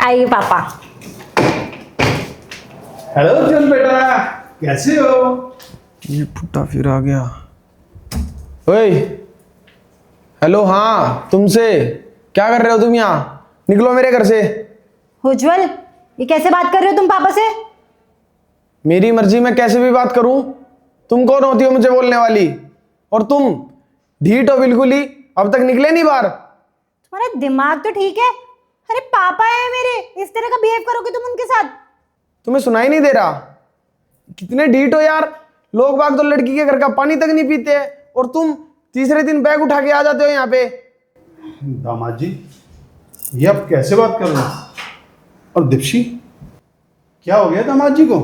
आइए पापा। हेलो जन बेटा, कैसे हो? ये फुट्टा फिर आ गया। ओए, हेलो, हाँ तुमसे। क्या कर रहे हो तुम यहाँ? निकलो मेरे घर से। उज्जवल, ये कैसे बात कर रहे हो तुम पापा से? मेरी मर्जी, मैं कैसे भी बात करूं? तुम कौन होती हो मुझे बोलने वाली? और तुम ढीठ हो बिल्कुल ही, अब तक निकले नहीं बाहर। तुम्हारा दिमाग तो ठीक है। अरे पापा है मेरे, इस तरह का बिहेव करोगे तुम उनके साथ? तुम्हें सुनाई नहीं दे रहा? कितने ढीठ हो यार। लोग बाग तो लड़की के घर का पानी तक नहीं पीते हैं, और तुम तीसरे दिन बैग उठा के आ जाते हो यहाँ पे। दामाद जी, ये आप कैसे बात कर रहे हैं? और दीप्शी, क्या हो गया दामाद जी को?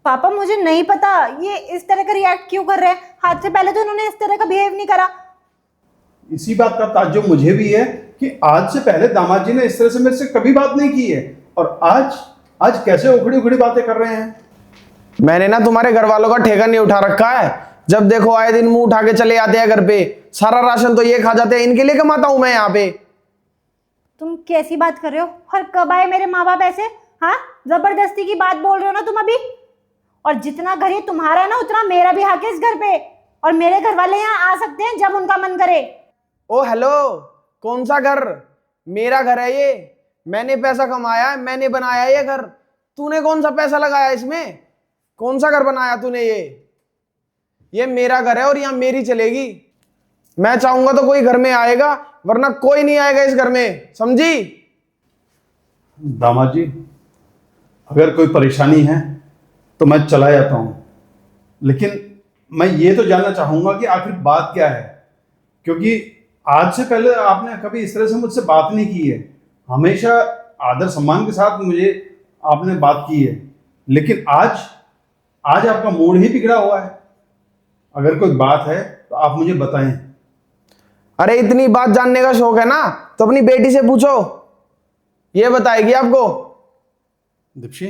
पापा मुझे नहीं पता ये इस तरह का रिएक्ट क्यों कर रहे हैं। हाथ से पहले तो उन्होंने इस तरह का बिहेव नहीं करा। इसी बात का ताज्जुब मुझे भी है कि आज से पहले दामाद जी ने इस तरह से मेरे से कभी बात नहीं की है, और आज कैसे उखड़ी उखड़ी बातें कर रहे हैं। मैंने ना तुम्हारे घर वालों का ठेका नहीं उठा रखा है। जब देखो आए दिन मुंह उठा के चले आते हैं घर पे। सारा राशन तो ये खा जाते हैं, इनके लिए कमाता हूं मैं यहाँ पे। तुम कैसी बात कर रहे हो? और कब आए मेरे माँ बाप ऐसे? हाँ, जबरदस्ती की बात बोल रहे हो ना तुम अभी। और जितना घर ये तुम्हारा है ना, उतना मेरा भी हक है इस घर पे। और मेरे घर वाले यहाँ आ सकते हैं जब उनका मन करे। ओ हेलो, कौन सा घर? मेरा घर है ये। मैंने पैसा कमाया है, मैंने बनाया ये घर। तूने कौन सा पैसा लगाया इसमें? कौन सा घर बनाया तूने? ये मेरा घर है और यहाँ मेरी चलेगी। मैं चाहूंगा तो कोई घर में आएगा, वरना कोई नहीं आएगा इस घर में, समझी? दामाद जी, अगर कोई परेशानी है तो मैं चला जाता हूँ, लेकिन मैं ये तो जानना चाहूंगा कि आखिर बात क्या है, क्योंकि आज से पहले आपने कभी इस तरह से मुझसे बात नहीं की है। हमेशा आदर सम्मान के साथ मुझे आपने बात की है, लेकिन आज आपका मूड ही बिगड़ा हुआ है। अगर कोई बात है तो आप मुझे बताएं। अरे इतनी बात जानने का शौक है ना, तो अपनी बेटी से पूछो, ये बताएगी आपको। दीप्शी,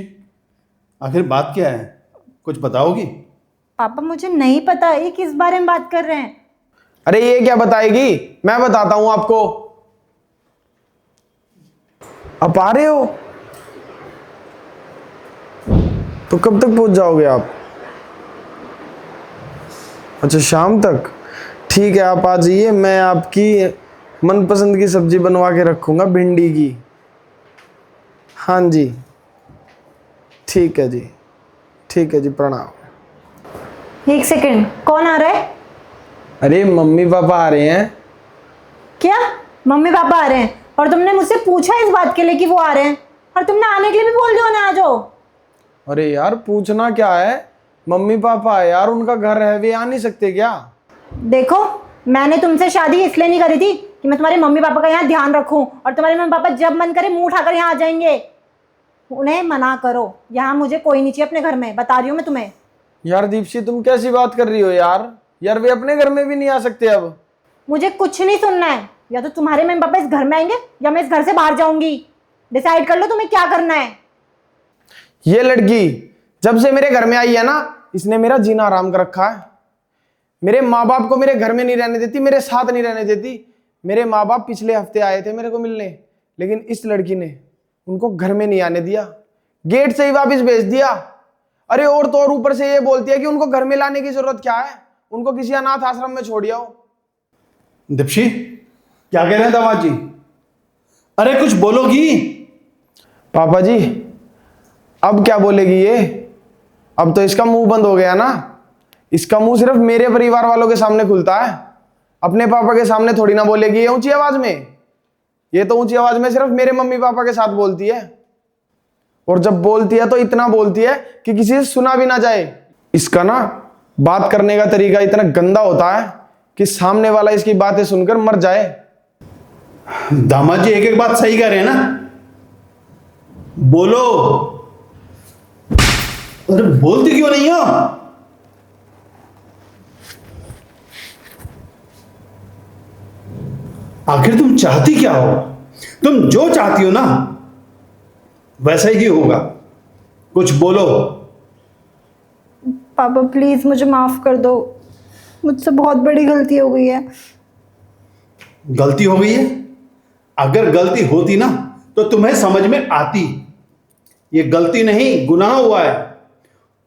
आखिर बात क्या है, कुछ बताओगी? पापा मुझे नहीं पता ये किस बारे में बात कर रहे हैं। अरे ये क्या बताएगी, मैं बताता हूं आपको। आप आ रहे हो तो कब तक पहुंच जाओगे आप? अच्छा, शाम तक। ठीक है, आप आ जाइए। मैं आपकी मनपसंद की सब्जी बनवा के रखूंगा, भिंडी की। हाँ जी, ठीक है जी, ठीक है जी, प्रणाम। एक सेकंड, कौन आ रहा है? अरे मम्मी पापा आ रहे हैं। क्या मम्मी पापा आ रहे हैं? और तुमने मुझसे पूछा इस बात के लिए कि वो आ रहे हैं? और तुमने आने के लिए भी बोल दिया ना आ जाओ। अरे यार, पूछना क्या है? मम्मी पापा है यार, उनका घर है, वे आ नहीं सकते क्या? देखो, मैंने तुमसे शादी इसलिए नहीं करी थी कि मैं तुम्हारे मम्मी पापा का यहाँ ध्यान रखूं, और तुम्हारे मम्मी पापा जब मन करे मुंह उठाकर यहाँ आ जाएंगे। उन्हें मना करो, यहाँ मुझे कोई नहीं चाहिए अपने घर में, बता रही हूँ मैं तुम्हें। यार दीप्शी, तुम कैसी बात कर रही हो यार? यार वे अपने घर में भी नहीं आ सकते अब। मुझे कुछ नहीं सुनना है। या तो तुम्हारे मम्मी पापा इस घर में आएंगे या मैं इस घर से बाहर जाऊंगी। डिसाइड कर लो तुम्हें क्या करना है। ये लड़की जब से मेरे घर में आई है ना, इसने मेरा जीना आराम कर रखा है। मेरे माँ बाप को मेरे घर में नहीं रहने देती, मेरे साथ नहीं रहने देती। मेरे माँ बाप पिछले हफ्ते आए थे मेरे को मिलने, लेकिन इस लड़की ने उनको घर में नहीं आने दिया, गेट से ही वापस भेज दिया। अरे और तो और ऊपर से ये बोलती है कि उनको घर में लाने की जरूरत क्या है, उनको किसी अनाथ आश्रम में छोड़ आओ। दीप्शी, क्या कह रहे हैं दामाद जी? अरे कुछ बोलोगी? पापा जी, अब क्या बोलेगी ये? अब तो इसका मुंह बंद हो गया ना। इसका मुंह सिर्फ मेरे परिवार वालों के सामने खुलता है, अपने पापा के सामने थोड़ी ना बोलेगी ये ऊंची आवाज में। ये तो ऊंची आवाज में सिर्फ मेरे मम्मी पापा के साथ बोलती है, और जब बोलती है तो इतना बोलती है कि किसी से सुना भी ना जाए। इसका ना बात करने का तरीका इतना गंदा होता है कि सामने वाला इसकी बातें सुनकर मर जाए। दामाद जी एक एक बात सही कह रहे हैं ना, बोलो। अरे बोलती क्यों नहीं हो? आखिर तुम चाहती क्या हो? तुम जो चाहती हो ना वैसा ही होगा, कुछ बोलो। पापा प्लीज मुझे माफ कर दो, मुझसे बहुत बड़ी गलती हो गई है। गलती हो गई है? अगर गलती होती ना तो तुम्हें समझ में आती। ये गलती नहीं, गुनाह हुआ है।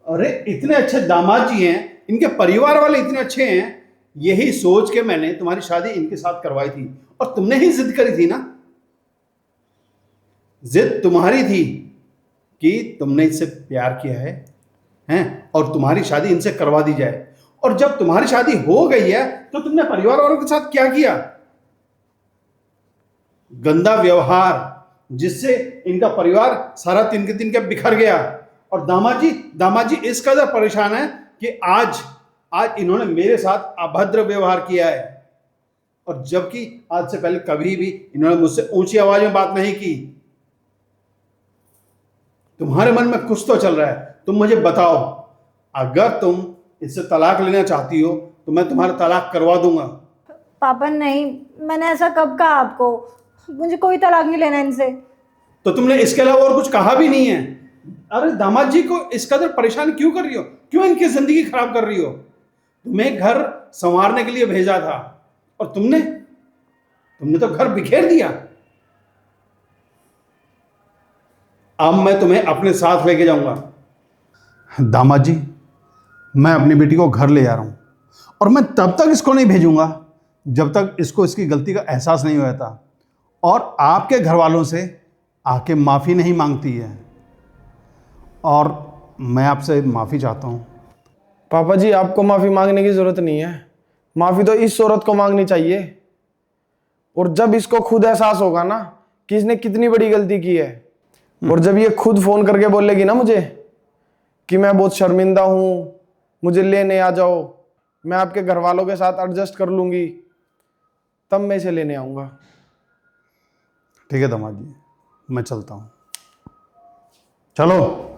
अरे इतने अच्छे दामाद जी हैं, इनके परिवार वाले इतने अच्छे हैं, यही सोच के मैंने तुम्हारी शादी इनके साथ करवाई थी। और तुमने ही जिद करी थी ना, जिद तुम्हारी थी कि तुमने इससे प्यार किया है, हैं, और तुम्हारी शादी इनसे करवा दी जाए। और जब तुम्हारी शादी हो गई है तो तुमने परिवार वालों के साथ क्या किया? गंदा व्यवहार, जिससे इनका परिवार सारा दिन के दिन के बिखर गया। और दामाद जी इस कदर परेशान है कि आज इन्होंने मेरे साथ अभद्र व्यवहार किया है। और जबकि आज से पहले कभी भी इन्होंने मुझसे ऊंची आवाज में बात नहीं की। तुम्हारे मन में कुछ तो चल रहा है, तुम मुझे बताओ। अगर तुम इससे तलाक लेना चाहती हो तो मैं तुम्हारा तलाक करवा दूंगा। पापा नहीं, मैंने ऐसा कब कहा आपको? मुझे कोई तलाक नहीं लेना इनसे। तो तुमने इसके अलावा और कुछ कहा भी नहीं है। अरे दामाद जी को इस कदर परेशान क्यों कर रही हो? क्यों इनकी जिंदगी खराब कर रही हो? तुम्हें घर संवारने के लिए भेजा था और तुमने तो घर बिखेर दिया। अब मैं तुम्हें अपने साथ लेके जाऊंगा। दामाद जी, मैं अपनी बेटी को घर ले आ रहा हूं, और मैं तब तक इसको नहीं भेजूंगा जब तक इसको इसकी गलती का एहसास नहीं हो जाता और आपके घर वालों से आके माफ़ी नहीं मांगती है। और मैं आपसे माफ़ी चाहता हूं। पापा जी, आपको माफ़ी मांगने की ज़रूरत नहीं है। माफ़ी तो इस औरत को मांगनी चाहिए। और जब इसको खुद एहसास होगा ना कि इसने कितनी बड़ी गलती की है, और जब ये खुद फ़ोन करके बोलेगी ना मुझे कि मैं बहुत शर्मिंदा हूँ, मुझे लेने आ जाओ, मैं आपके घर वालों के साथ एडजस्ट कर लूँगी, तब मैं इसे लेने आऊँगा। ठीक है दामाद जी, मैं चलता हूँ। चलो।